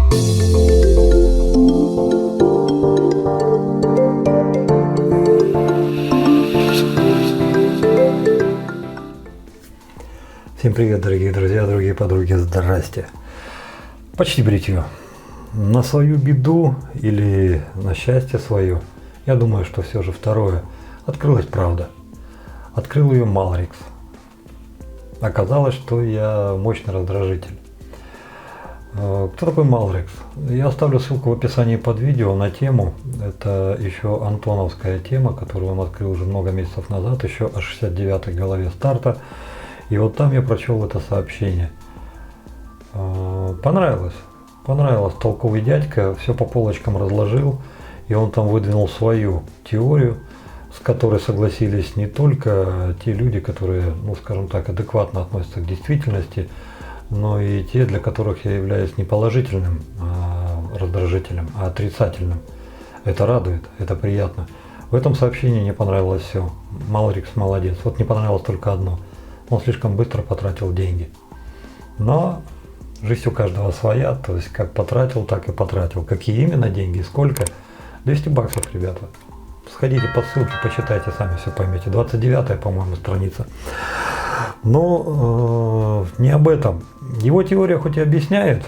Всем привет, дорогие друзья, дорогие подруги, здрасте. Почти бритье. На свою беду или на счастье свое, я думаю, что все же второе, открылась правда. Открыл ее Малрикс. Оказалось, что я мощный раздражитель. Кто такой Малрикс? Я оставлю ссылку в описании под видео на тему. Это еще антоновская тема, которую он открыл уже много месяцев назад, еще о 69-й главе старта. И вот там я прочел это сообщение. Понравилось. Понравилось. Толковый дядька, все по полочкам разложил. И он там выдвинул свою теорию, с которой согласились не только те люди, которые, ну скажем так, адекватно относятся к действительности, но и те, для которых я являюсь не положительным раздражителем, а отрицательным. Это радует, это приятно. В этом сообщении мне понравилось все. Малрикс молодец. Вот не понравилось только одно. Он слишком быстро потратил деньги. Но жизнь у каждого своя, то есть как потратил, так и потратил. Какие именно деньги, сколько? 200 баксов, ребята. Сходите по ссылке, почитайте, сами все поймете. 29-я, по-моему, страница. Но не об этом. Его теория хоть и объясняет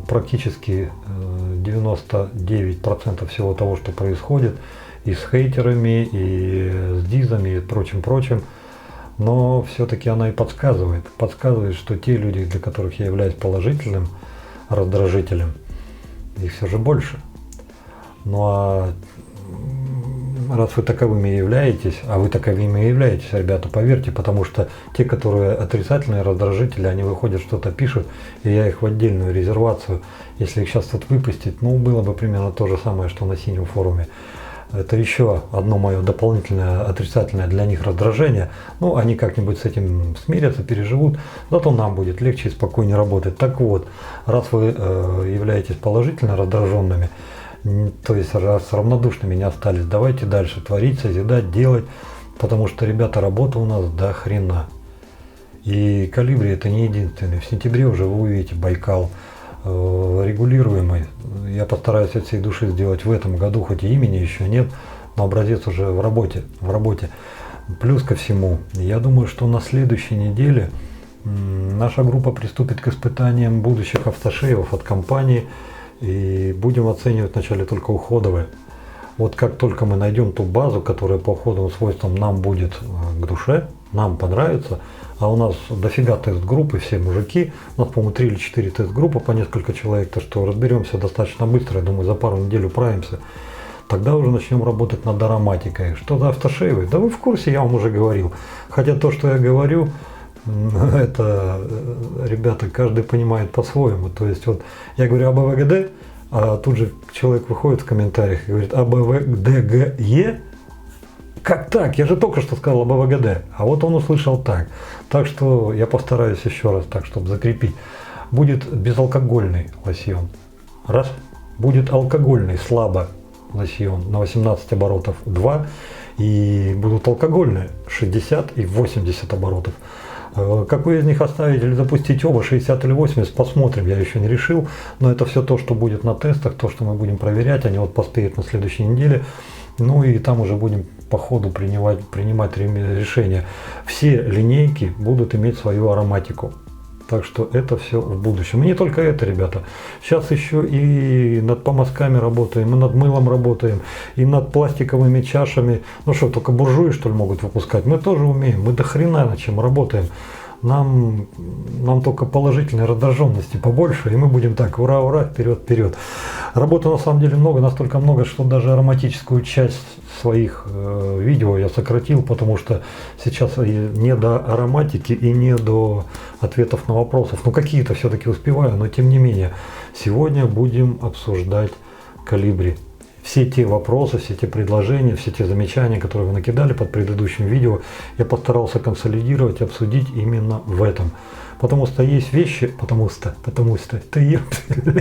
практически 99% всего того, что происходит, и с хейтерами, и с дизами, и прочим, но все-таки она и подсказывает, что те люди, для которых я являюсь положительным раздражителем, их все же больше. Ну а раз вы таковыми являетесь, а вы таковыми являетесь, ребята, поверьте, потому что те, которые отрицательные раздражители, они выходят, что-то пишут, и я их в отдельную резервацию, если их сейчас тут выпустить, ну было бы примерно то же самое, что на синем форуме. Это еще одно мое дополнительное отрицательное для них раздражение. Ну, они как-нибудь с этим смирятся, переживут, зато нам будет легче и спокойнее работать. Так вот, раз вы являетесь положительно раздраженными, то есть раз равнодушными не остались, давайте дальше творить, созидать, делать, потому что, ребята, работа у нас до хрена. И Колибри это не единственный. В сентябре уже вы увидите Байкал регулируемый. Я постараюсь от всей души сделать в этом году, хоть и имени еще нет, но образец уже в работе. Плюс ко всему, я думаю, что на следующей неделе наша группа приступит к испытаниям будущих автошеев от компании, и будем оценивать вначале только уходовые. Вот как только мы найдем ту базу, которая по уходовым свойствам нам будет к душе, нам понравится, а у нас дофига тест-группы, все мужики, у нас, по-моему, 3 или 4 тест-группы по несколько человек, то что разберемся достаточно быстро, я думаю, за пару недель управимся. Тогда уже начнем работать над ароматикой. Что за автошейвы? Да вы в курсе, я вам уже говорил. Хотя то, что я говорю, это, ребята, каждый понимает по-своему. То есть вот я говорю об АБВГД, а тут же человек выходит в комментариях и говорит АБВГДГЕ. Как так? Я же только что сказал об АБВГД, а вот он услышал так. Так что я постараюсь еще раз так, чтобы закрепить. Будет безалкогольный лосьон. Раз. Будет алкогольный слабо лосьон на 18 оборотов 2. И будут алкогольные 60 и 80 оборотов. Какой из них оставить или запустить оба, 60 или 80, посмотрим, я еще не решил. Но это все то, что будет на тестах, то, что мы будем проверять, они вот поспеют на следующей неделе. Ну и там уже будем по ходу принимать решения. Все линейки будут иметь свою ароматику. Так что это все в будущем. И не только это, ребята. Сейчас еще и над помазками работаем, и над мылом работаем, и над пластиковыми чашами. Ну что, только буржуи, что ли, могут выпускать? Мы тоже умеем. Мы до хрена над чем работаем. Нам только положительной раздраженности побольше, и мы будем так, ура, ура, вперед, вперед. Работы на самом деле много, настолько много, что даже ароматическую часть своих видео я сократил, потому что сейчас не до ароматики и не до ответов на вопросы. Ну какие-то все-таки успеваю, но тем не менее. Сегодня будем обсуждать Колибри. Все те вопросы, все те предложения, все те замечания, которые вы накидали под предыдущим видео, я постарался консолидировать и обсудить именно в этом. Потому что есть вещи, потому что, ты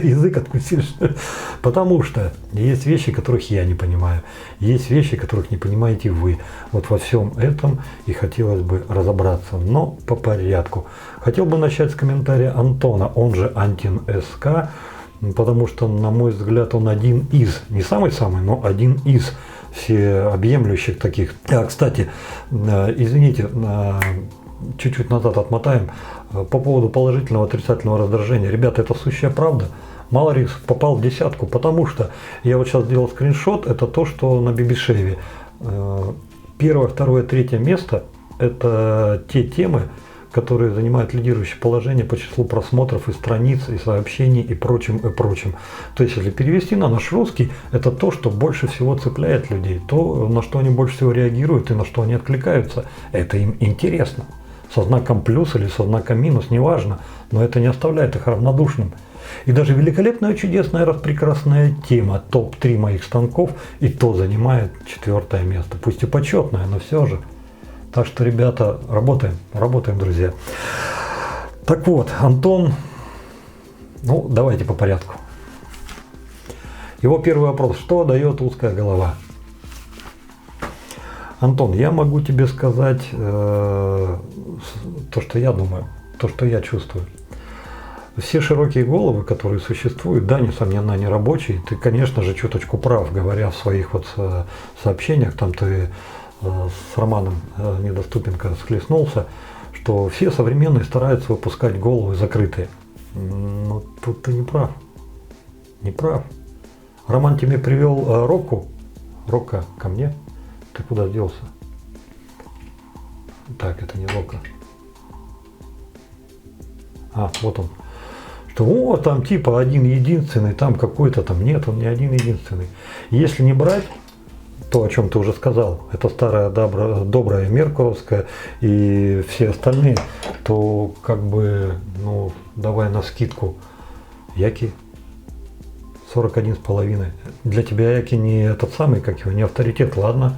язык откусишь, потому что есть вещи, которых я не понимаю, есть вещи, которых не понимаете вы. Вот во всем этом и хотелось бы разобраться, но по порядку. Хотел бы начать с комментария Антона, он же Антин СК. Потому что, на мой взгляд, он один из, не самый-самый, но один из всеобъемлющих таких. Кстати, извините, чуть-чуть назад отмотаем. По поводу положительного отрицательного раздражения. Ребята, это сущая правда. Мало ли попал в десятку, потому что я вот сейчас сделал скриншот, это то, что на Бибишеве. Первое, второе, третье место – это те темы, которые занимают лидирующее положение по числу просмотров и страниц, и сообщений, и прочим, и прочим. То есть, если перевести на наш русский, это то, что больше всего цепляет людей, то, на что они больше всего реагируют и на что они откликаются. Это им интересно. Со знаком плюс или со знаком минус, неважно, но это не оставляет их равнодушным. И даже великолепная, чудесная, распрекрасная тема топ-3 моих станков и то занимает 4 место. Пусть и почетное, но все же. Так что, ребята, работаем, друзья. Так вот, Антон, ну давайте по порядку. Его первый вопрос: что дает узкая голова? Антон, я могу тебе сказать то, что я думаю, то, что я чувствую. Все широкие головы, которые существуют, да, несомненно, они рабочие. Ты, конечно же, чуточку прав, говоря в своих вот сообщениях, там ты с Романом Недоступенко схлестнулся, что все современные стараются выпускать головы закрытые. Но тут ты не прав. Не прав. Роман тебе привел Рока ко мне. Ты куда делся? Так, это не Рока. Вот он. Что там типа один единственный, там какой-то там. Нет, он не один единственный. Если не брать то, о чем ты уже сказал, это старая добрая Меркуровская и все остальные, то как бы, ну, давай на скидку. Яки 41,5. Для тебя Яки не этот самый, как его, не авторитет, ладно.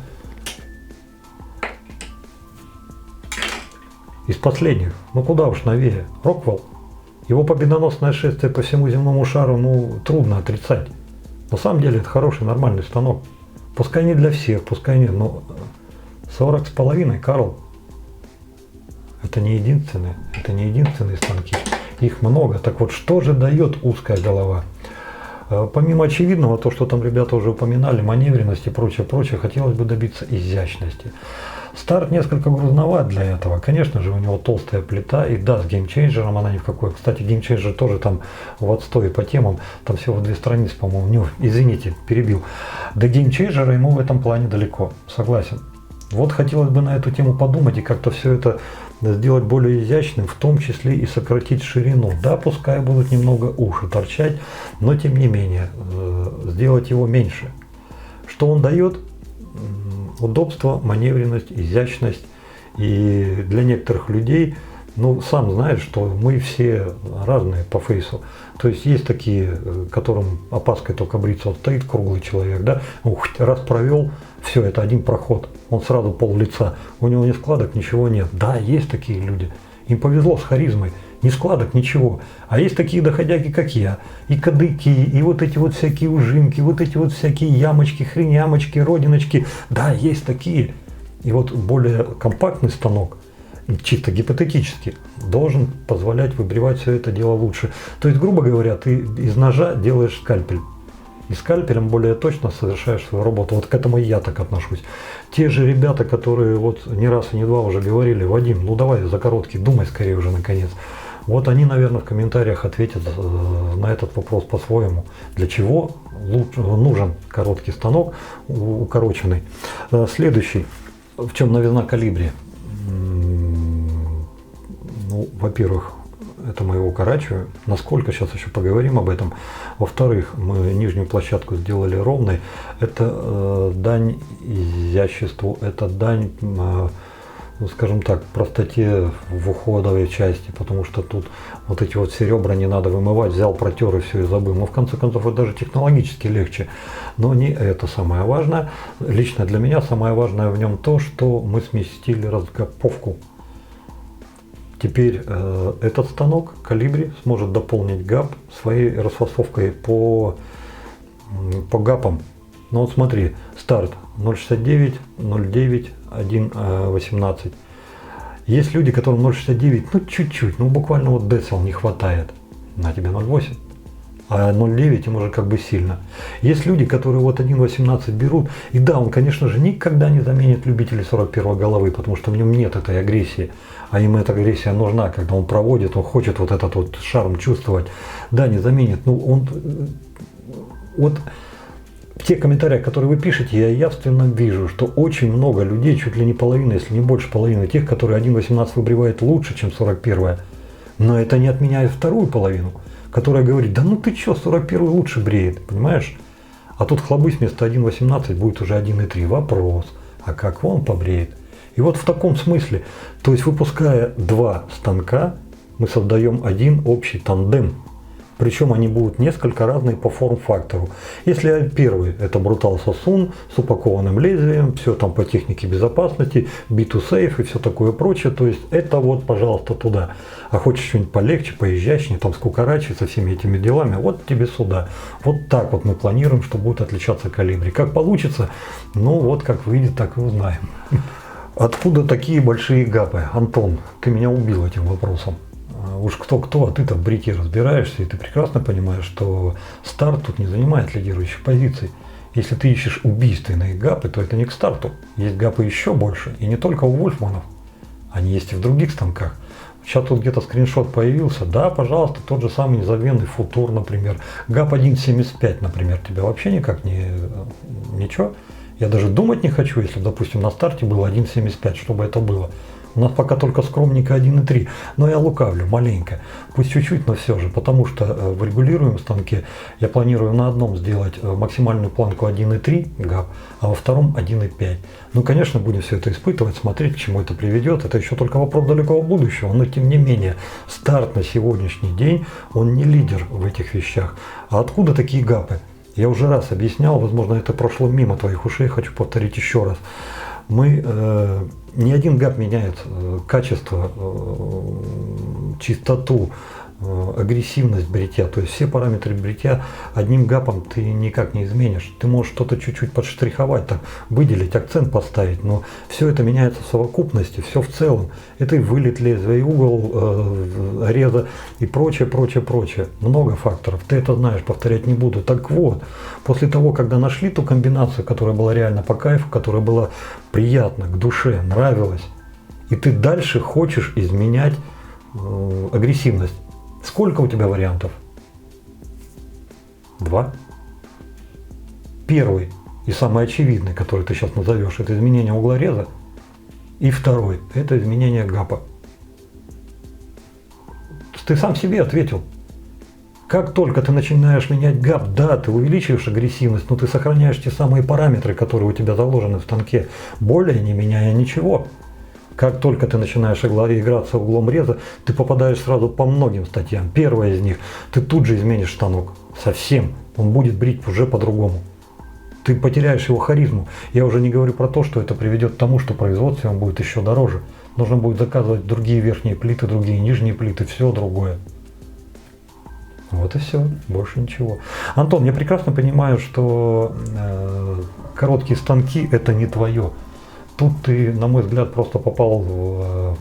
Из последних, ну куда уж новее, Роквелл. Его победоносное шествие по всему земному шару, ну, трудно отрицать. На самом деле это хороший, нормальный станок. Пускай не для всех, пускай не, но 40,5, Карл. Это не единственные станки. Их много. Так вот, что же дает узкая голова? Помимо очевидного, то, что там ребята уже упоминали, маневренность и прочее, хотелось бы добиться изящности. Старт несколько грузноват для этого. Конечно же, у него толстая плита, и да, с геймчейнджером она ни в какой. Кстати, геймчейнджер тоже там в отстое по темам, там всего 2 страницы, по-моему. Извините, перебил. До геймчейнджера ему в этом плане далеко, согласен. Вот хотелось бы на эту тему подумать и как-то все это сделать более изящным, в том числе и сократить ширину. Да, пускай будут немного уши торчать, но тем не менее, сделать его меньше. Что он дает? Удобство, маневренность, изящность. И для некоторых людей, ну, сам знаешь, что мы все разные по фейсу. То есть есть такие, которым опаской только бриться. Вот стоит круглый человек, да, раз провел, все, это один проход. Он сразу пол лица. У него ни складок, ничего нет. Да, есть такие люди. Им повезло с харизмой. Ни складок, ничего. А есть такие доходяги, как я. И кадыки, и вот эти вот всякие ужимки, вот эти вот всякие ямочки, хренямочки, родиночки. Да, есть такие. И вот более компактный станок, чисто гипотетически, должен позволять выбривать все это дело лучше. То есть, грубо говоря, ты из ножа делаешь скальпель. И скальпелем более точно совершаешь свою работу. Вот к этому и я так отношусь. Те же ребята, которые вот не раз и не два уже говорили: Вадим, ну давай за короткий, думай скорее уже наконец. Вот они, наверное, в комментариях ответят на этот вопрос по-своему. Для чего нужен короткий станок, укороченный. Следующий. В чем новизна Колибри? Ну, во-первых, это мы его укорачиваем. Насколько, сейчас еще поговорим об этом. Во-вторых, мы нижнюю площадку сделали ровной. Это дань изяществу, это дань, ну, скажем так, простоте в уходовой части, потому что тут вот эти вот все ребра не надо вымывать, взял, протер и все, и забыл. Но в конце концов это даже технологически легче. Но не это самое важное. Лично для меня самое важное в нем то, что мы сместили разгоповку. Теперь этот станок Колибри сможет дополнить гап своей расфасовкой по гапам. Ну вот смотри, старт 0,69, 0,9, 1,18. Есть люди, которым 0,69, ну чуть-чуть, ну буквально вот децил не хватает. На тебе 0,8. а 0,9 им уже как бы сильно. Есть люди, которые вот 1,18 берут, и да, он, конечно же, никогда не заменит любителей 41 головы, потому что в нем нет этой агрессии, а им эта агрессия нужна, когда он проводит, он хочет вот этот вот шарм чувствовать. Да, не заменит, ну он, вот в тех комментариях, которые вы пишете, я явственно вижу, что очень много людей, чуть ли не половина, если не больше половины, тех, которые 1,18 выбривает лучше, чем 41. Но это не отменяет вторую половину, которая говорит, да ну ты чё, 41 лучше бреет, понимаешь? А тут хлобысь вместо 1,18 будет уже 1,3. Вопрос, а как он побреет? И вот в таком смысле, то есть выпуская два станка, мы создаем один общий тандем. Причем они будут несколько разные по форм-фактору. Если первый это Brutal Sassoon с упакованным лезвием, все там по технике безопасности, B2Safe и все такое прочее, то есть это вот, пожалуйста, туда. А хочешь что-нибудь полегче, поизящнее, там с кукарачей, со всеми этими делами, вот тебе сюда. Вот так вот мы планируем, что будет отличаться калибри. Как получится, ну вот как выйдет, так и узнаем. Откуда такие большие гапы? Антон, ты меня убил этим вопросом. Уж кто-кто, а ты-то в бритье разбираешься, и ты прекрасно понимаешь, что старт тут не занимает лидирующих позиций. Если ты ищешь убийственные гапы, то это не к старту. Есть гапы еще больше, и не только у Вольфманов. Они есть и в других станках. Сейчас тут где-то скриншот появился. Да, пожалуйста, тот же самый незабвенный Футур, например. ГАП 1.75, например, тебя вообще никак ничего. Я даже думать не хочу, если, допустим, на старте было 1.75, чтобы это было. У нас пока только скромненько 1.3, но я лукавлю маленько, пусть чуть-чуть, но все же, потому что в регулируемом станке я планирую на одном сделать максимальную планку 1.3 ГАП, а во втором 1.5. Ну, конечно, будем все это испытывать, смотреть, к чему это приведет, это еще только вопрос далекого будущего, но тем не менее, старт на сегодняшний день, он не лидер в этих вещах. А откуда такие ГАПы? Я уже раз объяснял, возможно, это прошло мимо твоих ушей, хочу повторить еще раз. Ни один ГАП меняет качество, чистоту, агрессивность бритья. То есть все параметры бритья одним ГАПом ты никак не изменишь. Ты можешь что-то чуть-чуть подштриховать, так, выделить, акцент поставить, но все это меняется в совокупности, все в целом. Это и вылет лезвия, и угол реза, и прочее, прочее, прочее. Много факторов. Ты это знаешь, повторять не буду. Так вот, после того, когда нашли ту комбинацию, которая была реально по кайфу, которая была приятна, к душе, нравилась, и ты дальше хочешь изменять агрессивность. Сколько у тебя вариантов? 2. Первый и самый очевидный, который ты сейчас назовешь, это изменение угла реза. И второй, это изменение ГАПа. Ты сам себе ответил. Как только ты начинаешь менять ГАП, да, ты увеличиваешь агрессивность, но ты сохраняешь те самые параметры, которые у тебя заложены в станке, более не меняя ничего. Как только ты начинаешь играться углом реза, ты попадаешь сразу по многим статьям. Первая из них, ты тут же изменишь станок. Совсем. Он будет брить уже по-другому. Ты потеряешь его харизму. Я уже не говорю про то, что это приведет к тому, что производство он будет еще дороже. Нужно будет заказывать другие верхние плиты, другие нижние плиты, все другое. Вот и все, больше ничего. Антон, я прекрасно понимаю, что короткие станки это не твое. Тут ты, на мой взгляд, просто попал в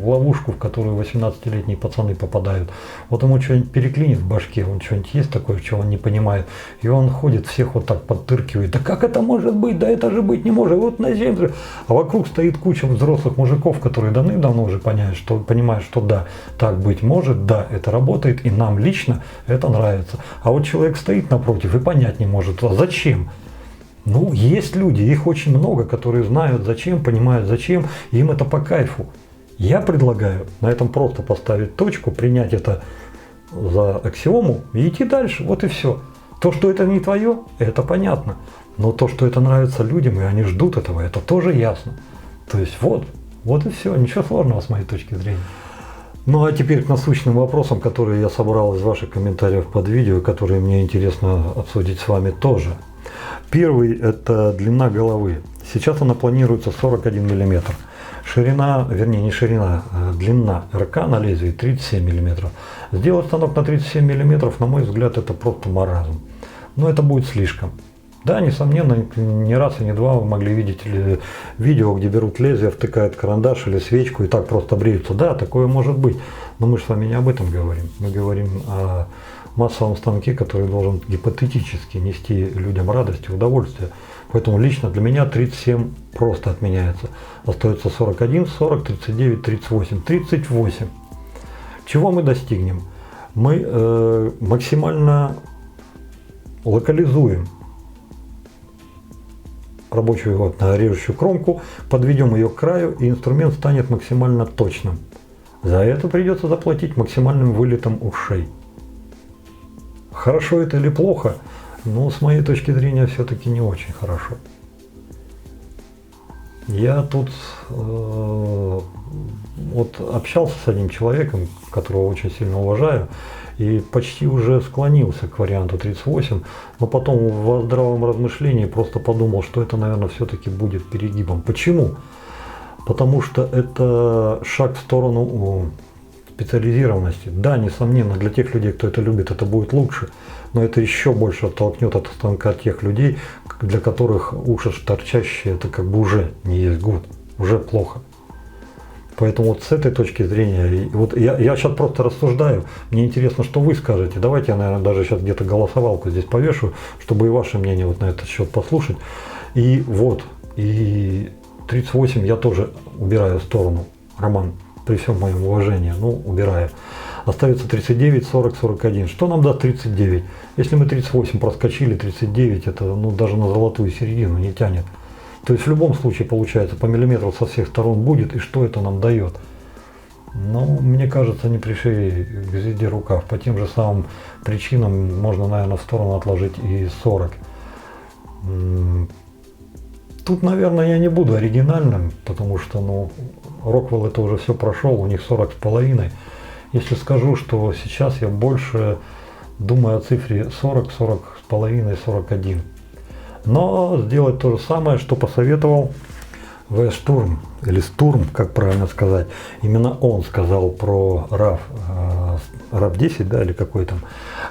ловушку, в которую 18-летние пацаны попадают. Вот ему что-нибудь переклинит в башке, он что-нибудь есть такое, чего он не понимает. И он ходит, всех вот так подтыркивает. Да как это может быть? Да это же быть не может. Вот на земле. А вокруг стоит куча взрослых мужиков, которые давным-давно уже понимают, что да, так быть может, да, это работает, и нам лично это нравится. А вот человек стоит напротив и понять не может, а зачем? Ну, есть люди, их очень много, которые знают зачем, понимают зачем, и им это по кайфу. Я предлагаю на этом просто поставить точку, принять это за аксиому и идти дальше, вот и все. То, что это не твое, это понятно. Но то, что это нравится людям, и они ждут этого, это тоже ясно. То есть вот и все, ничего сложного с моей точки зрения. Ну а теперь к насущным вопросам, которые я собрал из ваших комментариев под видео, которые мне интересно обсудить с вами тоже. Первый – это длина головы. Сейчас она планируется 41 мм. Ширина, вернее не ширина, а длина РК на лезвии 37 мм. Сделать станок на 37 мм, на мой взгляд, это просто маразм. Но это будет слишком. Да, несомненно, не раз и не два вы могли видеть видео, где берут лезвие, втыкают карандаш или свечку и так просто бреются. Да, такое может быть. Но мы же с вами не об этом говорим. Мы говорим о массовом станке, который должен гипотетически нести людям радость и удовольствие. Поэтому лично для меня 37 просто отменяется. Остается 41, 40, 39, 38. 38. Чего мы достигнем? Мы максимально локализуем рабочую вот, режущую кромку, подведем ее к краю, и инструмент станет максимально точным. За это придется заплатить максимальным вылетом ушей. Хорошо это или плохо? Ну, с моей точки зрения, все-таки не очень хорошо. Я тут вот общался с одним человеком, которого очень сильно уважаю, и почти уже склонился к варианту 38, но потом в здравом размышлении просто подумал, что это, наверное, все-таки будет перегибом. Почему? Потому что это шаг в сторону специализированности. Да, несомненно, для тех людей, кто это любит, это будет лучше, но это еще больше оттолкнет от станка тех людей, для которых уши торчащие, это как бы уже не есть гуд, уже плохо. Поэтому вот с этой точки зрения, вот я сейчас просто рассуждаю, мне интересно, что вы скажете. Давайте я, наверное, даже сейчас где-то голосовалку здесь повешу, чтобы и ваше мнение вот на этот счет послушать. И вот, и 38 я тоже убираю в сторону, Роман, при всем моем уважении, ну, убираю. Остается 39, 40, 41. Что нам даст 39? Если мы 38 проскочили, 39 это ну, даже на золотую середину не тянет. То есть в любом случае получается по миллиметру со всех сторон будет, и что это нам дает? Ну, мне кажется, не пришли к звезде рукав. По тем же самым причинам можно, наверное, в сторону отложить и 40. Тут, наверное, я не буду оригинальным, потому что, ну, Rockwell это уже все прошел, у них 40,5. Если скажу, что сейчас я больше думаю о цифре 40, 40,5, 41. Но сделать то же самое, что посоветовал В. Штурм, или Стурм, как правильно сказать. Именно он сказал про RAV 10, да, или какой там.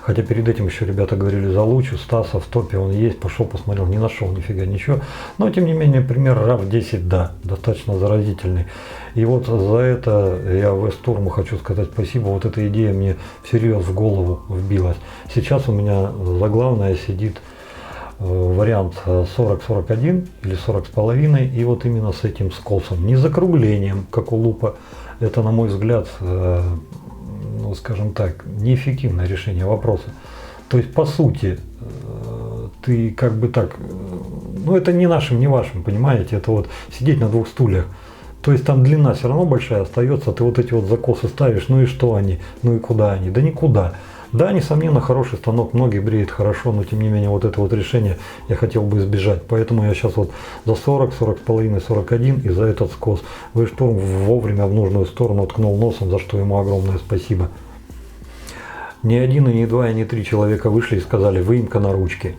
Хотя перед этим еще ребята говорили за Лучу, Стаса в топе он есть, пошел посмотрел, не нашел нифига ничего. Но тем не менее, пример RAV 10, да, достаточно заразительный. И вот за это я В. Штурму хочу сказать спасибо. Вот эта идея мне всерьез в голову вбилась. Сейчас у меня заглавная сидит вариант 40-41 или 40,5, и вот именно с этим скосом, не закруглением, как у лупа. Это, на мой взгляд, ну, скажем так, неэффективное решение вопроса. То есть, по сути, ты как бы так, ну, это не нашим, не вашим, понимаете, это вот сидеть на двух стульях. То есть там длина все равно большая остается, ты вот эти вот закосы ставишь, ну и что они, ну и куда они, да никуда. Да, несомненно, хороший станок, многие бреют хорошо, но тем не менее вот это вот решение я хотел бы избежать. Поэтому я сейчас вот за 40, 40,5, 41 и за этот скос. В. Штурм вовремя в нужную сторону ткнул носом, за что ему огромное спасибо. Ни один, и ни два, и ни три человека вышли и сказали: выемка на ручке.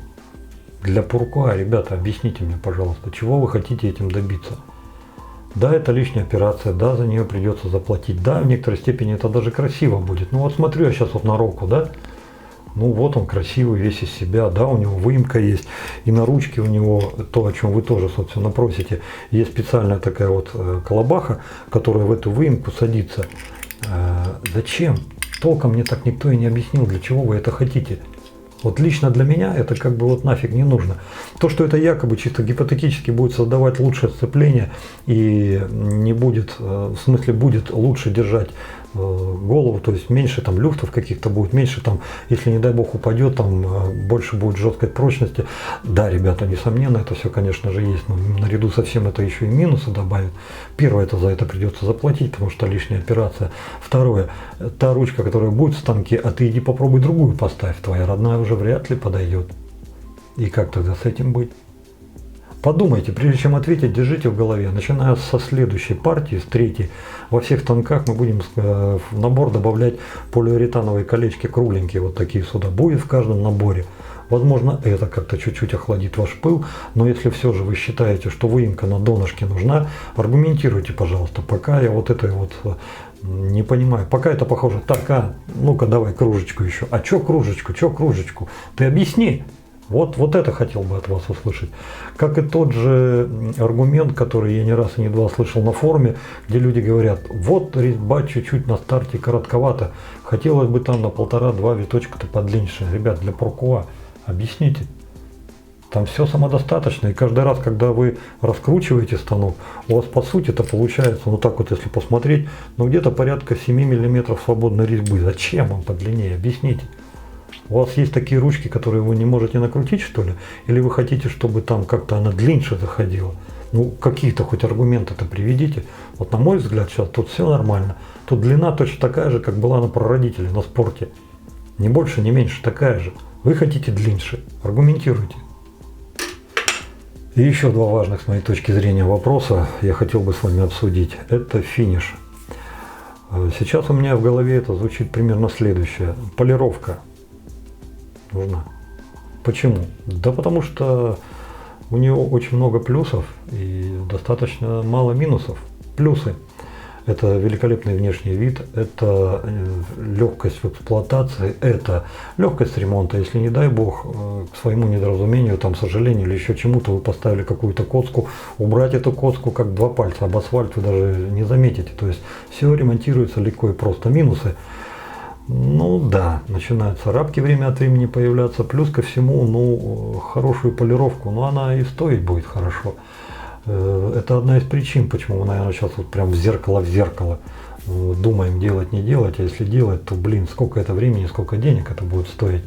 Для Пуркуа, ребята, объясните мне, пожалуйста, чего вы хотите этим добиться? Да, это лишняя операция, да, за нее придется заплатить, да, в некоторой степени это даже красиво будет. Ну вот смотрю я сейчас вот на Року, да, ну вот он красивый, весь из себя, да, у него выемка есть, и на ручке у него то, о чем вы тоже, собственно, просите, есть специальная такая вот колобаха, которая в эту выемку садится. Зачем? Толком мне так никто и не объяснил, для чего вы это хотите. Вот лично для меня это как бы вот нафиг не нужно. То, что это якобы чисто гипотетически будет создавать лучшее сцепление и не будет, в смысле будет лучше держать голову, то есть меньше там люфтов каких-то будет, меньше там, если не дай бог упадет, там больше будет жесткой прочности. Да, ребята, несомненно, это все, конечно же, есть, но наряду со всем это еще и минусы добавит. Первое, это за это придется заплатить, потому что лишняя операция. Второе, та ручка, которая будет в станке, а ты иди попробуй другую поставь, твоя родная уже вряд ли подойдет. И как тогда с этим быть? Подумайте, прежде чем ответить, держите в голове, начиная со следующей партии, с третьей, во всех станках мы будем в набор добавлять полиуретановые колечки кругленькие, вот такие сюда, будет в каждом наборе. Возможно, это как-то чуть-чуть охладит ваш пыл, но если все же вы считаете, что выемка на донышке нужна, аргументируйте, пожалуйста, пока я вот это вот не понимаю, пока это похоже, так, ну-ка давай кружечку еще, а чё кружечку, ты объясни. Вот это хотел бы от вас услышать. Как и тот же аргумент, который я не раз и не два слышал на форуме, где люди говорят, вот резьба чуть-чуть на старте коротковато, хотелось бы там на 1,5-2 виточка-то подлиннее. Ребят, для паркуа объясните. Там все самодостаточно, и каждый раз, когда вы раскручиваете станок, у вас по сути это получается, ну так вот если посмотреть, ну где-то порядка 7 мм свободной резьбы. Зачем вам подлиннее? Объясните. У вас есть такие ручки, которые вы не можете накрутить, что ли? Или вы хотите, чтобы там как-то она длиннее заходила? Ну, какие-то хоть аргументы-то приведите. Вот на мой взгляд, сейчас тут все нормально. Тут длина точно такая же, как была на прародителе, на спорте. Ни больше, ни меньше, такая же. Вы хотите длиннее. Аргументируйте. И еще два важных с моей точки зрения вопроса я хотел бы с вами обсудить. Это финиш. Сейчас у меня в голове это звучит примерно следующее. Полировка нужна. Почему? Да потому что у нее очень много плюсов и достаточно мало минусов. Плюсы – это великолепный внешний вид, это легкость в эксплуатации, это легкость ремонта. Если, не дай бог, к своему недоразумению, там, сожалению или еще чему-то вы поставили какую-то коску, убрать эту коску как два пальца об асфальт вы даже не заметите. То есть все ремонтируется легко и просто. Минусы. Ну да, начинают царапки время от времени появляться, плюс ко всему, ну, хорошую полировку, но она и стоить будет хорошо. Это одна из причин, почему мы, наверное, сейчас вот прям в зеркало думаем, делать, не делать, а если делать, то, блин, сколько это времени, сколько денег это будет стоить.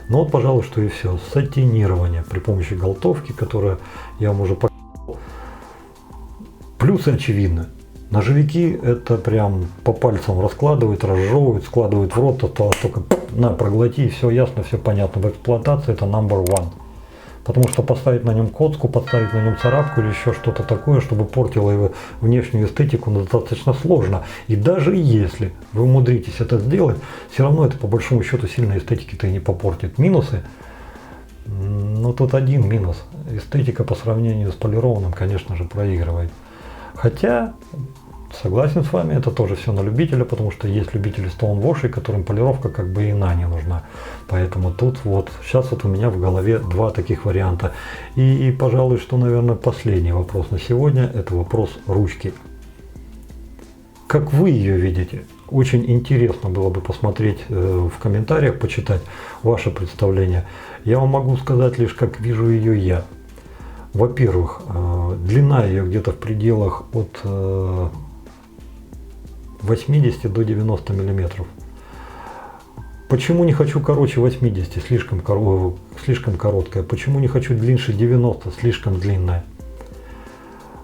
Ну вот, пожалуй, что и все. Сатинирование при помощи голтовки, которая я вам уже показал. Плюсы очевидны. Ножевики это прям по пальцам раскладывают, разжевывают, складывают в рот, осталось только на, проглоти, и все ясно, все понятно. В эксплуатации это number one. Потому что поставить на нем коску, поставить на нем царапку или еще что-то такое, чтобы портило его внешнюю эстетику, достаточно сложно. И даже если вы умудритесь это сделать, все равно это по большому счету сильно эстетики-то и не попортит. Минусы? Ну тут один минус. Эстетика по сравнению с полированным, конечно же, проигрывает. Хотя, согласен с вами, это тоже все на любителя, потому что есть любители стоунвошей, которым полировка как бы и не нужна. Поэтому тут вот, сейчас вот у меня в голове два таких варианта. И пожалуй, что, наверное, последний вопрос на сегодня, это вопрос ручки. Как вы ее видите? Очень интересно было бы посмотреть в комментариях, почитать ваше представление. Я вам могу сказать лишь, как вижу ее я. Во-первых, длина ее где-то в пределах от 80 до 90 миллиметров. Почему не хочу короче 80, слишком короткая? Почему не хочу длиннее 90, слишком длинная?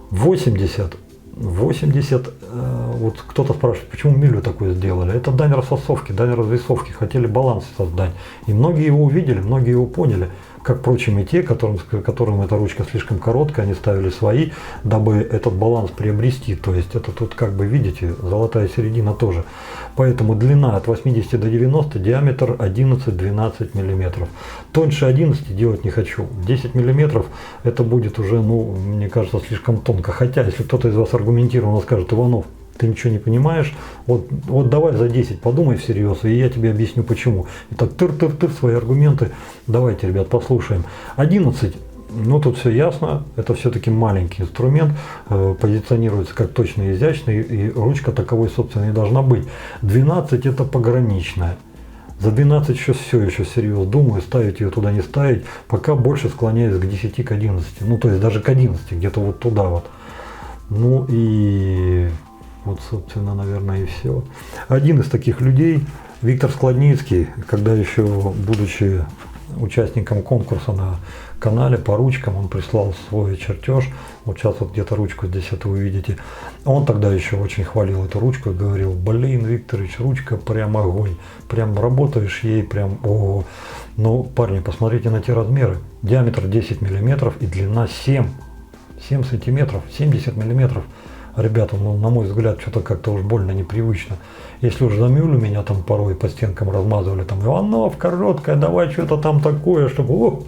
80, вот кто-то спрашивает, почему милю такую сделали? Это дань рассосовки, дань развесовки, хотели баланс создать. И многие его увидели, многие его поняли. Как, впрочем, и те, которым эта ручка слишком короткая, они ставили свои, дабы этот баланс приобрести. То есть это тут, как бы видите, золотая середина тоже. Поэтому длина от 80 до 90, диаметр 11-12 мм. Тоньше 11 делать не хочу. 10 мм это будет уже, ну, мне кажется, слишком тонко. Хотя, если кто-то из вас аргументированно скажет: Иванов, ты ничего не понимаешь, вот давай за 10 подумай всерьез, и я тебе объясню почему. Итак, тыр-тыр-тыр, свои аргументы. Давайте, ребят, послушаем. 11, ну тут все ясно, это все-таки маленький инструмент, позиционируется как точно изящный, и ручка таковой, собственно, и должна быть. 12 это пограничная. За 12 еще серьезно думаю, ставить ее туда, не ставить, пока больше склоняюсь к 10, к 11, ну то есть даже к 11, где-то вот туда вот. Ну и вот, собственно, наверное, и все. Один из таких людей, Виктор Складницкий, когда еще, будучи участником конкурса на канале по ручкам, он прислал свой чертеж. Вот сейчас вот где-то ручку здесь это вы видите. Он тогда еще очень хвалил эту ручку и говорил: блин, Викторович, ручка прям огонь. Прям работаешь ей, прям ого. Ну, парни, посмотрите на те размеры. Диаметр 10 мм и длина 7 сантиметров, 70 миллиметров. Ребята, ну, на мой взгляд, что-то как-то уж больно непривычно. Если уж за мюлю меня там порой по стенкам размазывали, там: Иванов, короткая, давай что-то там такое, чтобы...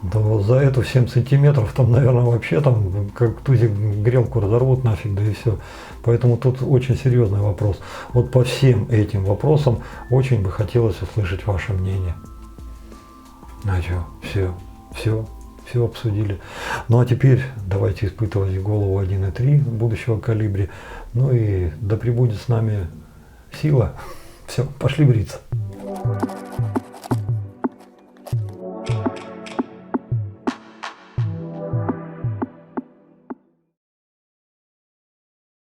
Да вот за эту 7 сантиметров там, наверное, вообще там как тузик грелку разорвут нафиг, да и все. Поэтому тут очень серьезный вопрос. Вот по всем этим вопросам очень бы хотелось услышать ваше мнение. А что, все обсудили. Ну а теперь давайте испытывать голову 1.3 будущего калибри. Ну и да пребудет с нами сила. Все, пошли бриться.